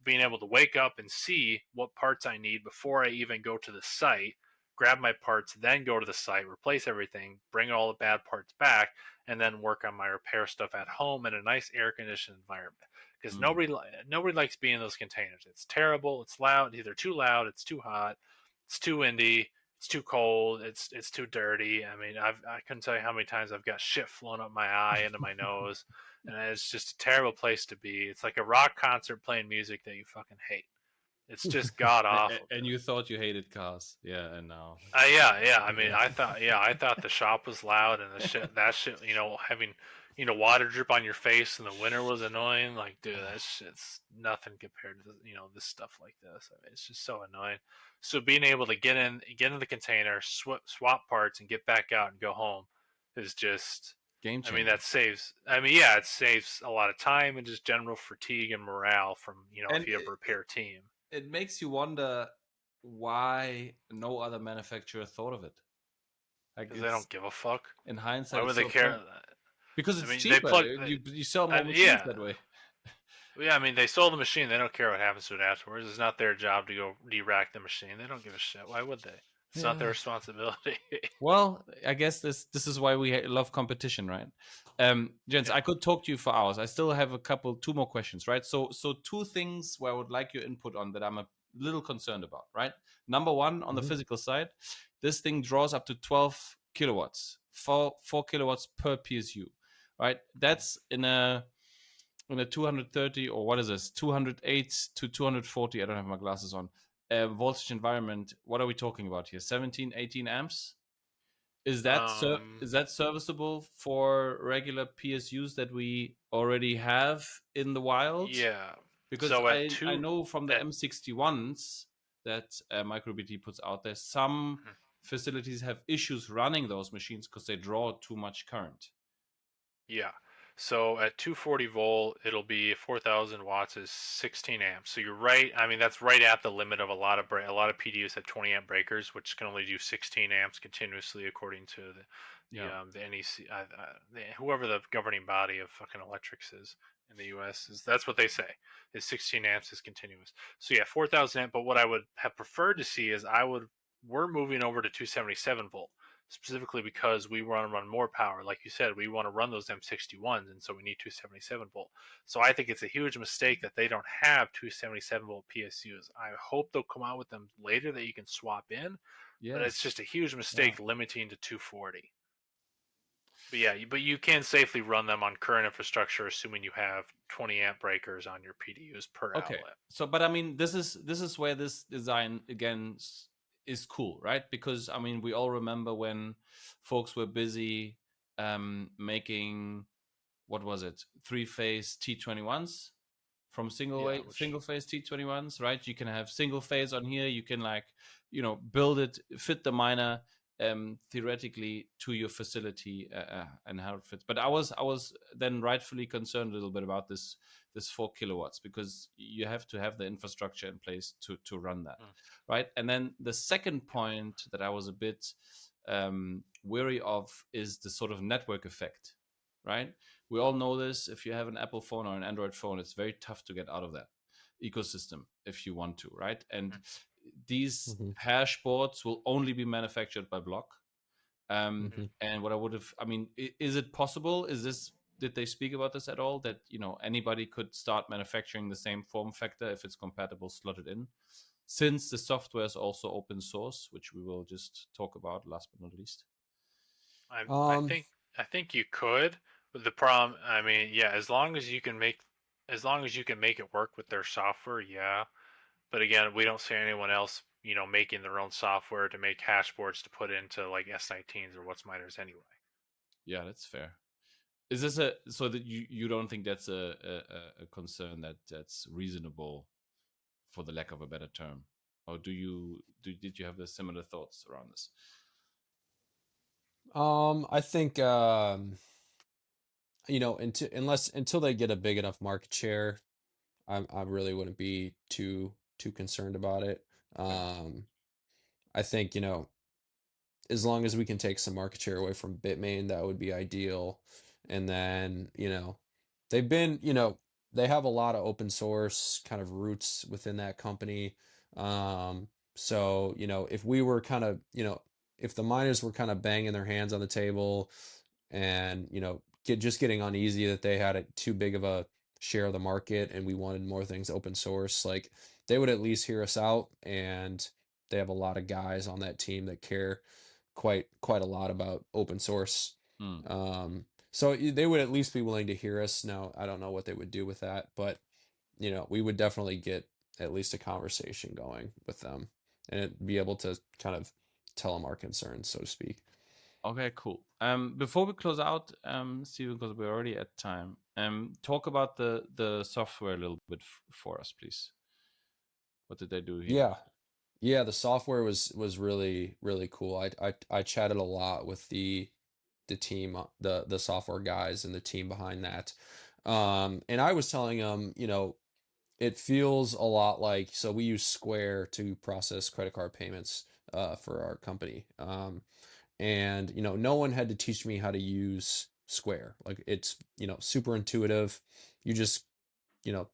[SPEAKER 3] being able to wake up and see what parts I need before I even go to the site, grab my parts, then go to the site, replace everything, bring all the bad parts back, and then work on my repair stuff at home in a nice air-conditioned environment. Because nobody likes being in those containers. It's terrible. It's loud. Either too loud. It's too hot. It's too windy. It's too cold. It's too dirty. I mean, I couldn't tell you how many times I've got shit flowing up my eye into my nose, and it's just a terrible place to be. It's like a rock concert playing music that you fucking hate. It's just god awful.
[SPEAKER 1] And you thought you hated cars, yeah, and now.
[SPEAKER 3] Yeah. I mean, I thought the shop was loud and that shit, having, water drip on your face in the winter was annoying. Like, dude, that shit's nothing compared to, this stuff like this. I mean, it's just so annoying. So being able to get in the container, swap parts, and get back out and go home is just
[SPEAKER 1] Game changer.
[SPEAKER 3] I mean, it saves a lot of time and just general fatigue and morale from, if you have a repair team.
[SPEAKER 1] It makes you wonder why no other manufacturer thought of it.
[SPEAKER 3] Because they don't give a fuck.
[SPEAKER 1] In hindsight,
[SPEAKER 3] why would they care?
[SPEAKER 1] Because it's cheaper. You sell more machines that way.
[SPEAKER 3] Yeah, I mean, they sold the machine. They don't care what happens to it afterwards. It's not their job to go de-rack the machine. They don't give a shit. Why would they? It's not their responsibility.
[SPEAKER 1] Well, I guess this is why we love competition, right? Gents, I could talk to you for hours. I still have two more questions, right? So two things where I would like your input on that I'm a little concerned about, right? Number one, on the physical side, this thing draws up to 12 kilowatts, 4 kilowatts per PSU, right? That's in a 230, or what is this, 208 to 240, I don't have my glasses on, voltage environment. What are we talking about here? 17, 18 amps? Is that serviceable for regular PSUs that we already have in the wild?
[SPEAKER 3] Yeah.
[SPEAKER 1] Because
[SPEAKER 3] so
[SPEAKER 1] I know from the M61s that MicroBT puts out there, some facilities have issues running those machines because they draw too much current.
[SPEAKER 3] Yeah. So at 240 volt, it'll be 4,000 watts is 16 amps. So you're right. I mean, that's right at the limit of a lot of PDUs have 20 amp breakers, which can only do 16 amps continuously, according to the NEC, whoever the governing body of fucking electrics is in the U.S. That's what they say is 16 amps is continuous. So yeah, 4,000 amp. But what I would have preferred to see is we're moving over to 277 volt. Specifically because we want to run more power. Like you said, we want to run those M61s, and so we need 277 volt. So I think it's a huge mistake that they don't have 277 volt PSUs. I hope they'll come out with them later that you can swap in, but it's just a huge mistake limiting to 240. But you can safely run them on current infrastructure, assuming you have 20 amp breakers on your PDUs per outlet.
[SPEAKER 1] So, but I mean, this is where this design again is cool, right? Because I mean, we all remember when folks were busy making, what was it, 3-phase T21s from single phase T21s, right? You can have single phase on here. You can build it, fit the miner theoretically to your facility and how it fits. But I was then rightfully concerned a little bit about this 4 kilowatts, because you have to have the infrastructure in place to run that, right? And then the second point that I was a bit wary of is the sort of network effect, right? We all know this. If you have an Apple phone or an Android phone, it's very tough to get out of that ecosystem if you want to, right? And these hashboards will only be manufactured by Block.
[SPEAKER 2] Mhm.
[SPEAKER 1] And what I would have, I mean, is it possible? Did they speak about this at all? That, anybody could start manufacturing the same form factor if it's compatible slotted in, since the software is also open source, which we will just talk about last but not least.
[SPEAKER 3] I
[SPEAKER 2] Um,
[SPEAKER 3] think you could, but the problem, I mean, yeah, as long as you can make it work with their software, yeah. But again, we don't see anyone else, making their own software to make hashboards to put into like S19s or what's miners anyway.
[SPEAKER 1] Yeah, that's fair. Is this so that you don't think that's a concern that's reasonable, for the lack of a better term, or did you have the similar thoughts around this?
[SPEAKER 2] I think until they get a big enough market share, I really wouldn't be too concerned about it.
[SPEAKER 1] Fair.
[SPEAKER 2] I think, as long as we can take some market share away from Bitmain, that would be ideal. And then, they've been, they have a lot of open source kind of roots within that company. So, if we were kind of, if the miners were kind of banging their hands on the table and, just getting uneasy that they had too big of a share of the market and we wanted more things open source, like they would at least hear us out, and they have a lot of guys on that team that care quite a lot about open source.
[SPEAKER 1] Hmm.
[SPEAKER 2] So they would at least be willing to hear us. Now, I don't know what they would do with that, but we would definitely get at least a conversation going with them and be able to kind of tell them our concerns, so to speak.
[SPEAKER 1] Okay, cool. Before we close out, Steven, because we're already at time, talk about the software a little bit for us, please. What did they do here?
[SPEAKER 2] Yeah. Yeah, the software was really really cool. I chatted a lot with the team, the software guys and the team behind that. And I was telling them, it feels a lot like, so we use Square to process credit card payments for our company. And no one had to teach me how to use Square. Like it's, super intuitive. You just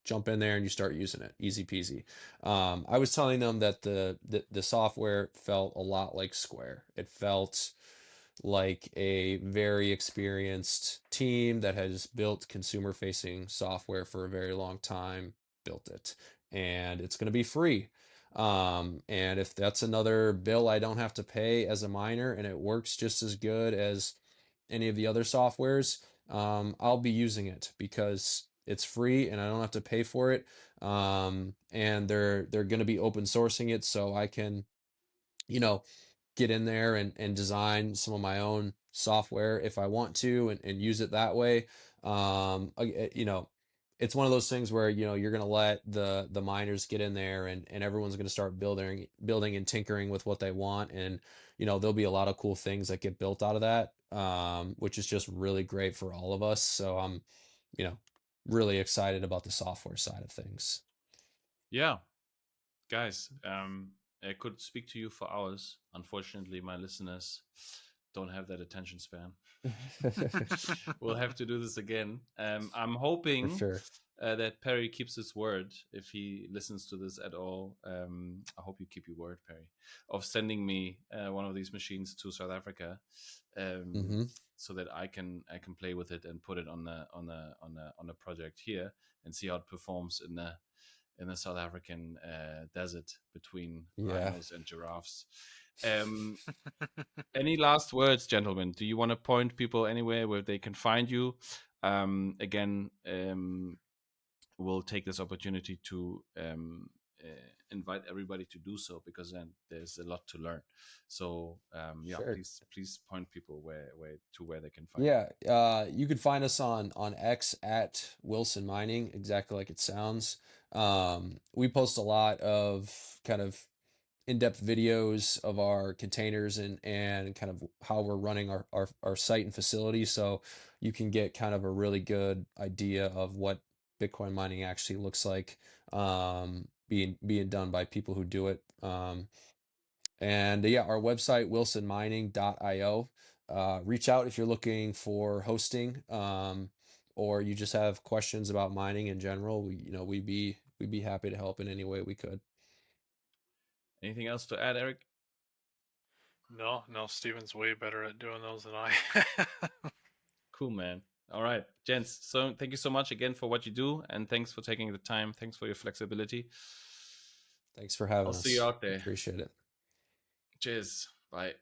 [SPEAKER 2] jump in there and you start using it, easy peasy. I was telling them that the software felt a lot like Square. It felt like a very experienced team that has built consumer facing software for a very long time, built it, and it's going to be free. And if that's another bill I don't have to pay as a miner and it works just as good as any of the other softwares, I'll be using it because it's free and I don't have to pay for it. And they're going to be open sourcing it, so I can, you know, get in there and design some of my own software if I want to, and use it that way. It's one of those things where, you're going to let the miners get in there, and everyone's going to start building and tinkering with what they want. And, there'll be a lot of cool things that get built out of that, which is just really great for all of us. So I'm, you know, really excited about the software side of things.
[SPEAKER 1] Yeah, guys, I could speak to you for hours. Unfortunately, my listeners don't have that attention span. We'll have to do this again. I'm
[SPEAKER 2] For
[SPEAKER 1] hoping
[SPEAKER 2] sure.
[SPEAKER 1] that Perry keeps his word if he listens to this at all. I hope you keep your word, Perry, of sending me one of these machines to South Africa,
[SPEAKER 2] Hmm.
[SPEAKER 1] so that I can play with it and put it on the project here and see how it performs in the South African desert between
[SPEAKER 2] Yeah.
[SPEAKER 1] rhinos and giraffes. Um, any last words, gentlemen? Do you want to point people anywhere where they can find you? Again, we'll take this opportunity to invite everybody to do so, because then there's a lot to learn. So yeah,
[SPEAKER 2] Sure.
[SPEAKER 1] please point people where they can find you.
[SPEAKER 2] Yeah, you can find us on X at Wilson Mining, exactly like it sounds. We post a lot of kind of in-depth videos of our containers and kind of how we're running our site and facility, so you can get kind of a really good idea of what Bitcoin mining actually looks like, being done by people who do it. And yeah, our website, wilsonmining.io. Reach out if you're looking for hosting, or you just have questions about mining in general. We'd be happy to help in any way we could.
[SPEAKER 1] Anything else to add, Eric?
[SPEAKER 3] No, Steven's way better at doing those than I.
[SPEAKER 1] Cool, man. All right, gents. So thank you so much again for what you do, and thanks for taking the time. Thanks for your flexibility.
[SPEAKER 2] Thanks for having
[SPEAKER 1] I'll
[SPEAKER 2] us.
[SPEAKER 1] see you out there.
[SPEAKER 2] Appreciate it.
[SPEAKER 1] Cheers. Bye.